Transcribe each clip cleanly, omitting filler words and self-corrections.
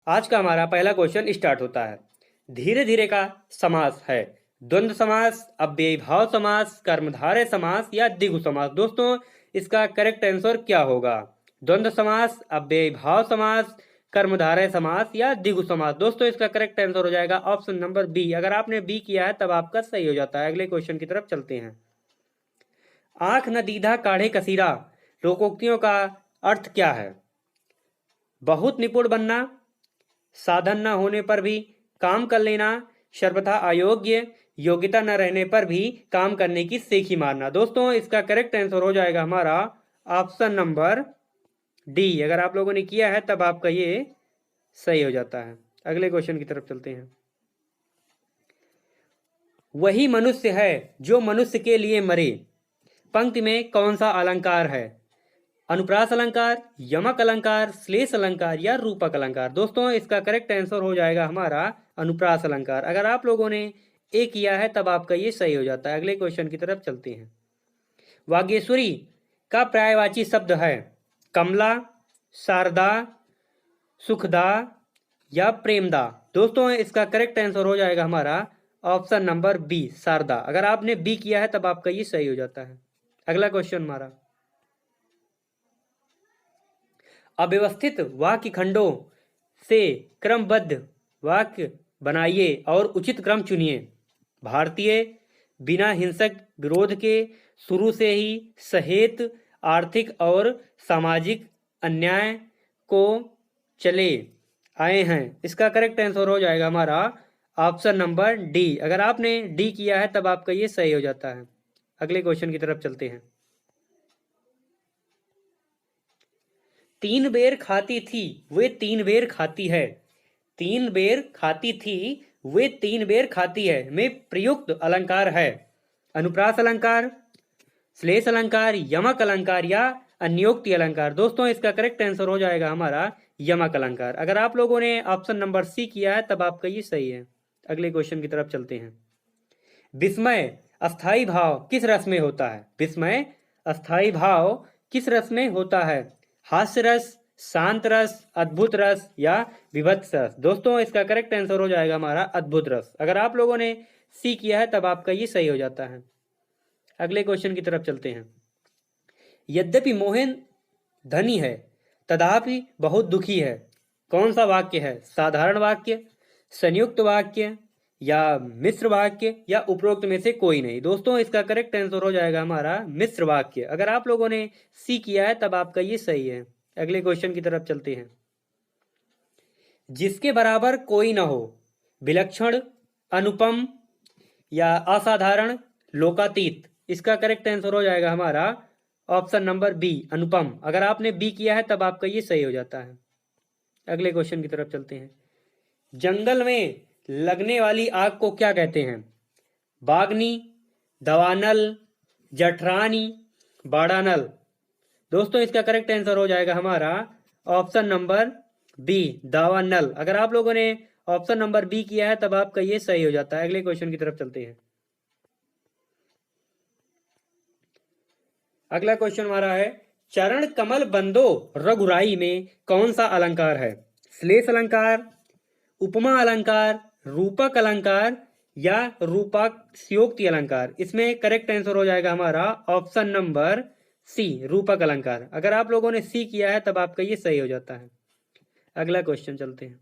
आज का हमारा पहला क्वेश्चन स्टार्ट होता है। धीरे धीरे का समास है द्वंद्व समास, अव्ययी भाव समास, कर्मधारय समास या द्विगु समास। दोस्तों इसका करेक्ट आंसर क्या होगा? द्वंद्व समास, अव्ययी भाव समास, कर्मधारय समास या द्विगु समास। दोस्तों इसका करेक्ट आंसर हो जाएगा ऑप्शन नंबर बी। अगर आपने बी किया है तब आपका सही हो जाता है। अगले क्वेश्चन की तरफ चलते हैं। आंख न दीधा काढ़े कसीरा लोकोक्तियों का अर्थ क्या है? बहुत निपुण बनना, साधन न होने पर भी काम कर लेना, सर्वथा अयोग्य, योग्यता न रहने पर भी काम करने की सेखी मारना। दोस्तों इसका करेक्ट आंसर हो जाएगा हमारा ऑप्शन नंबर डी। अगर आप लोगों ने किया है तब आपका ये सही हो जाता है। अगले क्वेश्चन की तरफ चलते हैं। वही मनुष्य है जो मनुष्य के लिए मरे पंक्ति में कौन सा अलंकार है? अनुप्रास अलंकार, यमक अलंकार, श्लेष अलंकार या रूपक अलंकार। दोस्तों इसका करेक्ट आंसर हो जाएगा हमारा अनुप्रास अलंकार। अगर आप लोगों ने ए किया है तब आपका ये सही हो जाता है। अगले क्वेश्चन की तरफ चलते हैं। वागेश्वरी का पर्यायवाची शब्द है कमला, शारदा, सुखदा या प्रेमदा। दोस्तों इसका करेक्ट आंसर हो जाएगा हमारा ऑप्शन नंबर बी, शारदा। अगर आपने बी किया है तब आपका ये सही हो जाता है। अगला क्वेश्चन हमारा, अव्यवस्थित वाक्य खंडों से क्रमबद्ध वाक्य बनाइए और उचित क्रम चुनिए। भारतीय, बिना हिंसक विरोध के, शुरू से ही, सहेत, आर्थिक और सामाजिक अन्याय को चले आए हैं। इसका करेक्ट आंसर हो जाएगा हमारा ऑप्शन नंबर डी। अगर आपने डी किया है तब आपका ये सही हो जाता है। अगले क्वेश्चन की तरफ चलते हैं। तीन बेर खाती थी वे तीन बेर खाती है, तीन बेर खाती थी वे तीन बेर खाती है में प्रयुक्त अलंकार है अनुप्रास अलंकार, श्लेष अलंकार, यमक अलंकार या अन्योक्ति अलंकार। दोस्तों इसका करेक्ट आंसर हो जाएगा हमारा यमक अलंकार। अगर आप लोगों ने ऑप्शन नंबर सी किया है तब आपका ये सही है। अगले क्वेश्चन की तरफ चलते हैं। विस्मय अस्थाई भाव किस रस में होता है? विस्मय अस्थाई भाव किस रस में होता है? हास्य रस, शांत रस, अद्भुत रस या विभत्स रस। दोस्तों इसका करेक्ट आंसर हो जाएगा हमारा अद्भुत रस। अगर आप लोगों ने सी किया है तब आपका ये सही हो जाता है। अगले क्वेश्चन की तरफ चलते हैं। यद्यपि मोहन धनी है तथापि बहुत दुखी है, कौन सा वाक्य है? साधारण वाक्य, संयुक्त वाक्य या मिश्र वाक्य या उपरोक्त में से कोई नहीं। दोस्तों इसका करेक्ट आंसर हो जाएगा हमारा मिश्र वाक्य। अगर आप लोगों ने सी किया है तब आपका ये सही है। अगले क्वेश्चन की तरफ चलते हैं। जिसके बराबर कोई ना हो, विलक्षण, अनुपम या असाधारण, लोकातीत। इसका करेक्ट आंसर हो जाएगा हमारा ऑप्शन नंबर बी, अनुपम। अगर आपने बी किया है तब आपका ये सही हो जाता है। अगले क्वेश्चन की तरफ चलते हैं। जंगल में लगने वाली आग को क्या कहते हैं? बागनी, दवानल, जठरानी, बाड़ानल। दोस्तों इसका करेक्ट आंसर हो जाएगा हमारा ऑप्शन नंबर बी, दावानल। अगर आप लोगों ने ऑप्शन नंबर बी किया है तब आपका ये सही हो जाता है। अगले क्वेश्चन की तरफ चलते हैं। अगला क्वेश्चन हमारा है, चरण कमल बंदो रघुराई में कौन सा अलंकार है? श्लेष अलंकार, उपमा अलंकार, रूपक अलंकार या रूपक अलंकार। इसमें करेक्ट आंसर हो जाएगा हमारा ऑप्शन नंबर सी, रूपक अलंकार। अगर आप लोगों ने सी किया है तब आपका ये सही हो जाता है। अगला क्वेश्चन चलते हैं।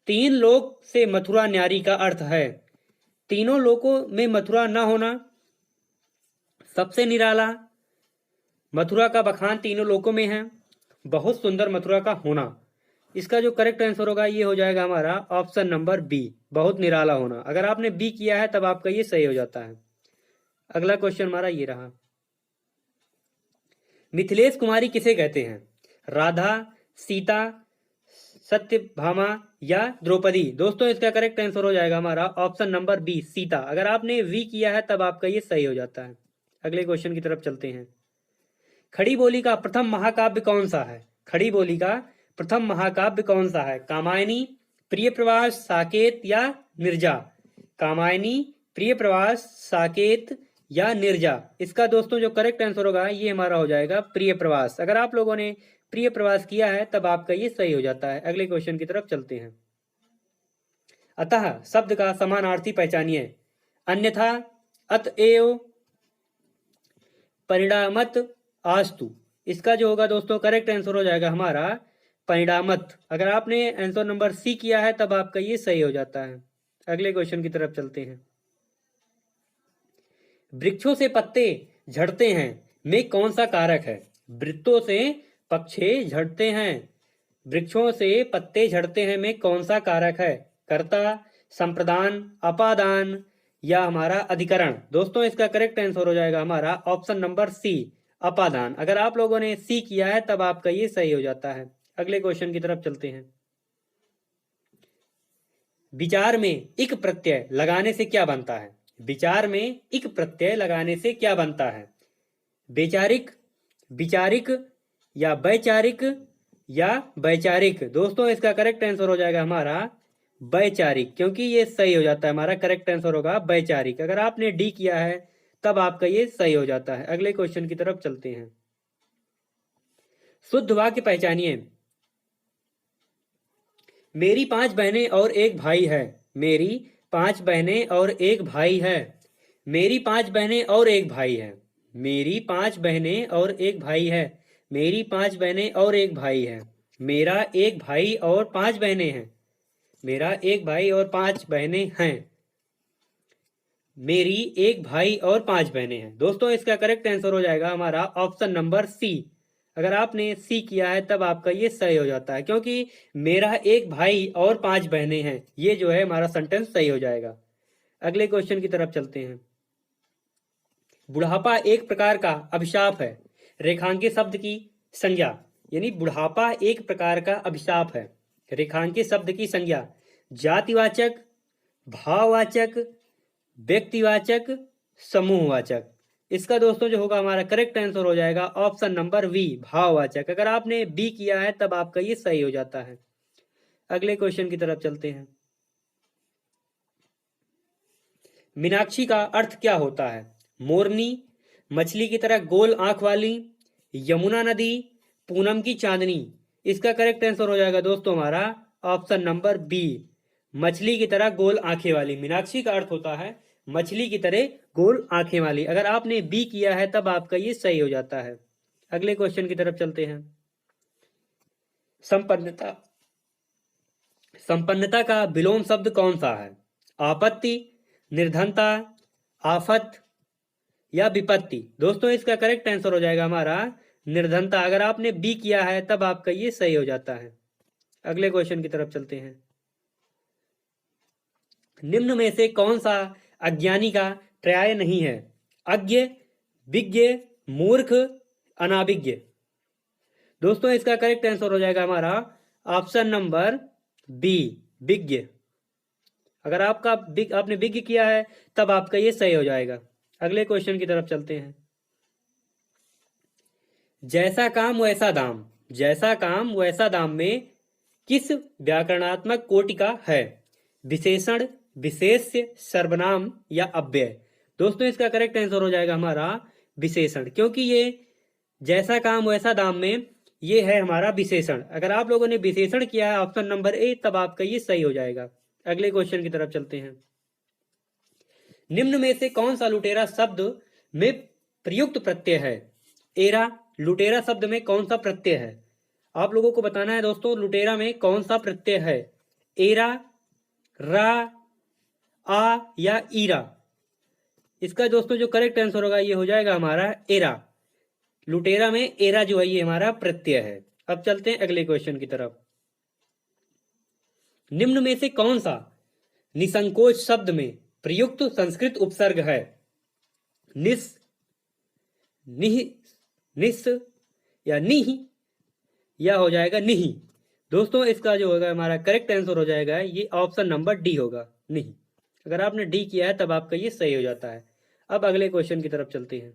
तीन लोक से मथुरा न्यारी का अर्थ है तीनों लोकों में मथुरा न होना, सबसे निराला, मथुरा का बखान तीनों लोकों में है, बहुत सुंदर मथुरा का होना। इसका जो करेक्ट आंसर होगा ये हो जाएगा हमारा ऑप्शन नंबर बी, बहुत निराला होना। अगर आपने बी किया है तब आपका ये सही हो जाता है। अगला क्वेश्चन हमारा ये रहा, मिथिलेश कुमारी किसे कहते हैं? राधा, सीता, सत्यभामा या द्रौपदी। दोस्तों इसका करेक्ट आंसर हो जाएगा हमारा ऑप्शन नंबर बी, सीता। अगर आपने वी किया है तब आपका ये सही हो जाता है। अगले क्वेश्चन की तरफ चलते हैं। खड़ी बोली का प्रथम महाकाव्य कौन सा है? खड़ी बोली का प्रथम महाकाव्य कौन सा है? कामायनी, प्रिय प्रवास, साकेत या निर्जा। कामायनी, प्रिय प्रवास, साकेत या निर्जा। इसका दोस्तों जो करेक्ट आंसर होगा ये हमारा हो जाएगा प्रिय प्रवास। अगर आप लोगों ने प्रिय प्रवास किया है तब आपका ये सही हो जाता है। अगले क्वेश्चन की तरफ चलते हैं। अतः शब्द का समानार्थी पहचानिए। अन्यथा, अतएव, परिणामत, आस्तु। इसका जो होगा दोस्तों करेक्ट आंसर हो जाएगा हमारा परिणामत। अगर आपने आंसर नंबर सी किया है तब आपका ये सही हो जाता है। अगले क्वेश्चन की तरफ चलते हैं। वृक्षों से पत्ते झड़ते हैं में कौन सा कारक है? वृत्तों से पक्षे झड़ते हैं, वृक्षों से पत्ते झड़ते हैं में कौन सा कारक है? कर्ता, संप्रदान, अपादान या हमारा अधिकरण। दोस्तों इसका करेक्ट आंसर हो जाएगा हमारा ऑप्शन नंबर सी, अपादान। अगर आप लोगों ने सी किया है तब आपका ये सही हो जाता है। अगले क्वेश्चन की तरफ चलते हैं। विचार में इक प्रत्यय लगाने से क्या बनता है? विचार में इक प्रत्यय लगाने से क्या बनता है? वैचारिक, विचारिक या वैचारिक या वैचारिक। दोस्तों इसका करेक्ट आंसर हो जाएगा हमारा वैचारिक, क्योंकि ये सही हो जाता है। हमारा करेक्ट आंसर होगा वैचारिक। अगर आपने डी किया है तब आपका ये सही हो जाता है। अगले क्वेश्चन की तरफ चलते हैं। शुद्ध वाक्य पहचानिए। मेरी 5 बहनें और एक भाई है। मेरी 5 बहनें और एक भाई है। मेरी 5 बहनें और एक भाई है। मेरी 5 बहनें और एक भाई है। मेरी 5 बहनें और एक भाई है। मेरा एक भाई और 5 बहनें हैं। मेरा एक भाई और 5 बहनें हैं। मेरी एक भाई और 5 बहनें हैं। दोस्तों इसका करेक्ट आंसर हो जाएगा हमारा ऑप्शन नंबर सी। अगर आपने सी किया है तब आपका ये सही हो जाता है, क्योंकि मेरा एक भाई और 5 बहनें हैं, ये जो है हमारा सेंटेंस सही हो जाएगा। अगले क्वेश्चन की तरफ चलते हैं। बुढ़ापा एक प्रकार का अभिशाप है। रेखांकित शब्द की संज्ञा, यानी बुढ़ापा एक प्रकार का अभिशाप है। रेखांकित शब्द की संज्ञा जातिवाचक, भाववाचक, व्यक्तिवाचक, समूहवाचक। इसका दोस्तों जो होगा हमारा करेक्ट आंसर हो जाएगा ऑप्शन नंबर वी, भाववाचक। अगर आपने बी किया है तब आपका ये सही हो जाता है। अगले क्वेश्चन की तरफ चलते हैं। मीनाक्षी का अर्थ क्या होता है? मोरनी, मछली की तरह गोल आंख वाली, यमुना नदी, पूनम की चांदनी। इसका करेक्ट आंसर हो जाएगा दोस्तों हमारा ऑप्शन नंबर बी, मछली की तरह गोल आंखें वाली। मीनाक्षी का अर्थ होता है मछली की तरह गोल आंखें वाली। अगर आपने बी किया है तब आपका ये सही हो जाता है। अगले क्वेश्चन की तरफ चलते हैं। संपन्नता, संपन्नता का विलोम शब्द कौन सा है? आपत्ति, निर्धनता, आफत या विपत्ति। दोस्तों इसका करेक्ट आंसर हो जाएगा हमारा निर्धनता। अगर आपने बी किया है तब आपका ये सही हो जाता है। अगले क्वेश्चन की तरफ चलते हैं। निम्न में से कौन सा अज्ञानी का पर्याय नहीं है? अज्ञ, विज्ञ, मूर्ख, अनाभिज्ञ। दोस्तों इसका करेक्ट आंसर हो जाएगा हमारा ऑप्शन नंबर बी, विज्ञ। अगर आपने विज्ञ किया है तब आपका ये सही हो जाएगा। अगले क्वेश्चन की तरफ चलते हैं। जैसा काम वैसा दाम, जैसा काम वैसा दाम में किस व्याकरणात्मक कोटि का है? विशेषण, विशेष्य, सर्वनाम या अव्यय। दोस्तों इसका करेक्ट आंसर हो जाएगा हमारा विशेषण, क्योंकि ये जैसा काम वैसा दाम में ये है हमारा विशेषण। अगर आप लोगों ने विशेषण किया है ऑप्शन नंबर ए तब आपका ये सही हो जाएगा। अगले क्वेश्चन की तरफ चलते हैं। निम्न में से कौन सा लुटेरा शब्द में प्रयुक्त प्रत्यय है? एरा, लुटेरा शब्द में कौन सा प्रत्यय है? आप लोगों को बताना है दोस्तों लुटेरा में कौन सा प्रत्यय है। एरा, रा, आ या ईरा। इसका दोस्तों जो करेक्ट आंसर होगा ये हो जाएगा हमारा एरा। लुटेरा में एरा जो है ये हमारा प्रत्यय है। अब चलते हैं अगले क्वेश्चन की तरफ। निम्न में से कौन सा निसंकोच शब्द में प्रयुक्त संस्कृत उपसर्ग है? निस, निह, निस या निह या हो जाएगा निही। दोस्तों इसका जो होगा हमारा करेक्ट आंसर हो जाएगा ये ऑप्शन नंबर डी होगा, नहीं। अगर आपने डी किया है तब आपका ये सही हो जाता है। अब अगले क्वेश्चन की तरफ चलते हैं।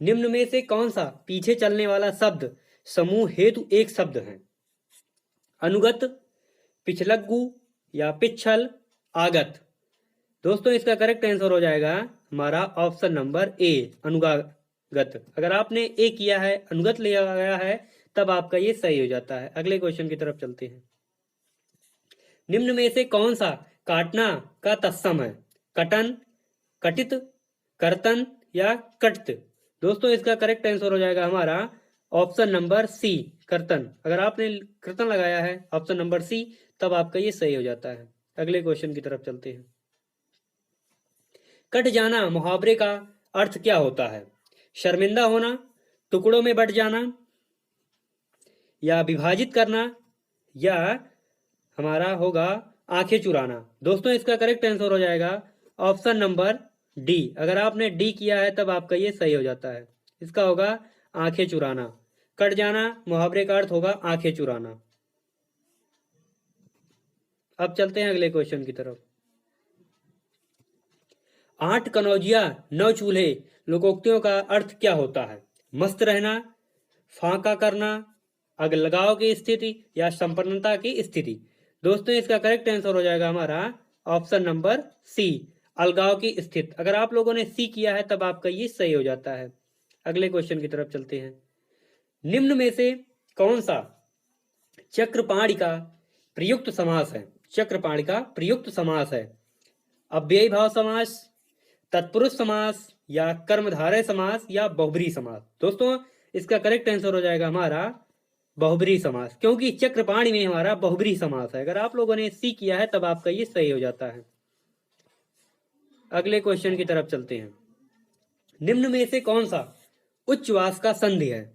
निम्न में से कौन सा पीछे चलने वाला शब्द समूह हेतु एक शब्द है? अनुगत, पिछलग्गू या पिछल, आगत। दोस्तों इसका करेक्ट आंसर हो जाएगा हमारा ऑप्शन नंबर ए, अनुगत। अनुगत। अगर आपने ए किया है, अनुगत लिया गया है, तब आपका ये सही हो जाता है। अगले क्वेश्चन की तरफ चलते हैं। निम्न में से कौन सा काटना का तत्सम है? कटन, कटित, कर्तन या कटित? दोस्तों इसका करेक्ट आंसर हो जाएगा हमारा ऑप्शन नंबर सी, कर्तन। अगर आपने कर्तन लगाया है ऑप्शन नंबर सी, तब आपका ये सही हो जाता है। अगले क्वेश्चन की तरफ चलते हैं। कट जाना मुहावरे का अर्थ क्या होता है? शर्मिंदा होना, टुकड़ों में बट जाना, या विभाजित करना, या हमारा होगा आंखें चुराना। दोस्तों इसका करेक्ट आंसर हो जाएगा ऑप्शन नंबर डी। अगर आपने डी किया है तब आपका ये सही हो जाता है। इसका होगा आंखें चुराना। कट जाना मुहावरे का अर्थ होगा आंखें चुराना। अब चलते हैं अगले क्वेश्चन की तरफ। 8 कनौजिया 9 चूल्हे लोकोक्तियों का अर्थ क्या होता है? मस्त रहना, फांका करना, अलगाव की स्थिति, या संपन्नता की स्थिति। दोस्तों इसका करेक्ट आंसर हो जाएगा हमारा ऑप्शन नंबर सी, अलगाव की स्थिति। अगर आप लोगों ने सी किया है तब आपका ये सही हो जाता है। अगले क्वेश्चन की तरफ चलते हैं। निम्न में से कौन सा चक्रपाणी का प्रयुक्त समास है? चक्रपाणी का प्रयुक्त समास है अव्ययी भाव समास, तत्पुरुष समास, या कर्मधारय समास, या बहुब्रीहि समास। दोस्तों इसका करेक्ट आंसर हो जाएगा हमारा बहुब्रीहि समास, क्योंकि चक्रपाणी में हमारा बहुब्रीहि समास है। अगर आप लोगों ने सी किया है तब आपका ये सही हो जाता है। अगले क्वेश्चन की तरफ चलते हैं। निम्न में से कौन सा उच्छ्वास का संधि है?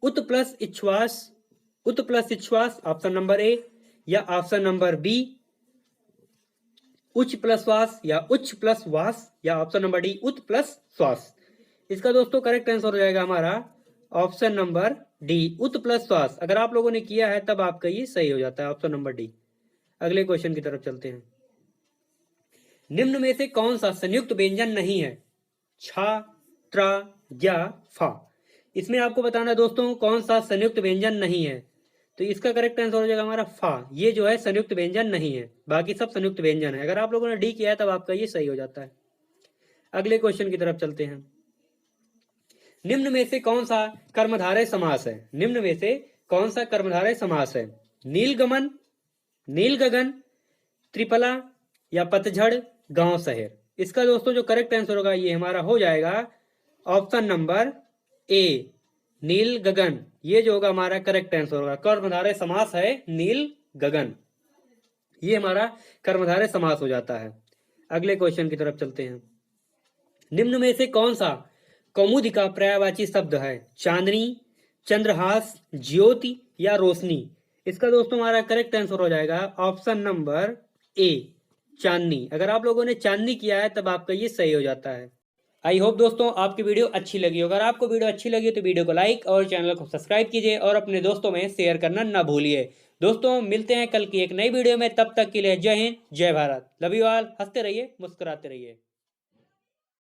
उत प्लस इच्छ्वास, उत प्लस इच्छ्वास ऑप्शन नंबर ए, या ऑप्शन नंबर बी उच्च प्लस श्वास, या उच्च प्लस वास, या ऑप्शन नंबर डी उत प्लस श्वास। इसका दोस्तों करेक्ट आंसर हो जाएगा हमारा ऑप्शन नंबर डी, उत प्लस श्वास। अगर आप लोगों ने किया है तब आपका ये सही हो जाता है, ऑप्शन नंबर डी। अगले क्वेश्चन की तरफ चलते हैं। निम्न में से कौन सा संयुक्त व्यंजन नहीं है? छा, त्रा, या फा। इसमें आपको बताना है दोस्तों कौन सा संयुक्त व्यंजन नहीं है। तो इसका करेक्ट आंसर हो जाएगा हमारा फा। ये जो है संयुक्त व्यंजन नहीं है, बाकी सब संयुक्त व्यंजन है। अगर आप लोगों ने डी किया है तब आपका ये सही हो जाता है। अगले क्वेश्चन की तरफ चलते हैं। निम्न में से कौन सा कर्मधारय समास है? निम्न में से कौन सा कर्मधारय समास है? नीलगमन, नील गगन, त्रिफला, या पतझड़, गांव शहर। इसका दोस्तों जो करेक्ट आंसर होगा ये हमारा हो जाएगा ऑप्शन नंबर ए, नील गगन। ये जो होगा हमारा करेक्ट आंसर होगा। कर्मधारय समास है नील गगन, ये हमारा कर्मधारय समास हो जाता है। अगले क्वेश्चन की तरफ चलते हैं। निम्न में से कौन सा कौमुदी का पर्यायवाची शब्द है? चांदनी, चंद्रहास, ज्योति, या रोशनी। इसका दोस्तों हमारा करेक्ट आंसर हो जाएगा ऑप्शन नंबर ए, चांदनी। अगर आप लोगों ने चांदनी किया है तब आपका ये सही हो जाता है। आई होप दोस्तों आपकी वीडियो अच्छी लगी। अगर आपको वीडियो अच्छी लगी तो वीडियो को लाइक और चैनल को सब्सक्राइब कीजिए और अपने दोस्तों में शेयर करना ना भूलिए। दोस्तों मिलते हैं कल की एक नई वीडियो में, तब तक के लिए जय हिंद, जय भारत। Love you all. हंसते रहिए, मुस्कुराते रहिए।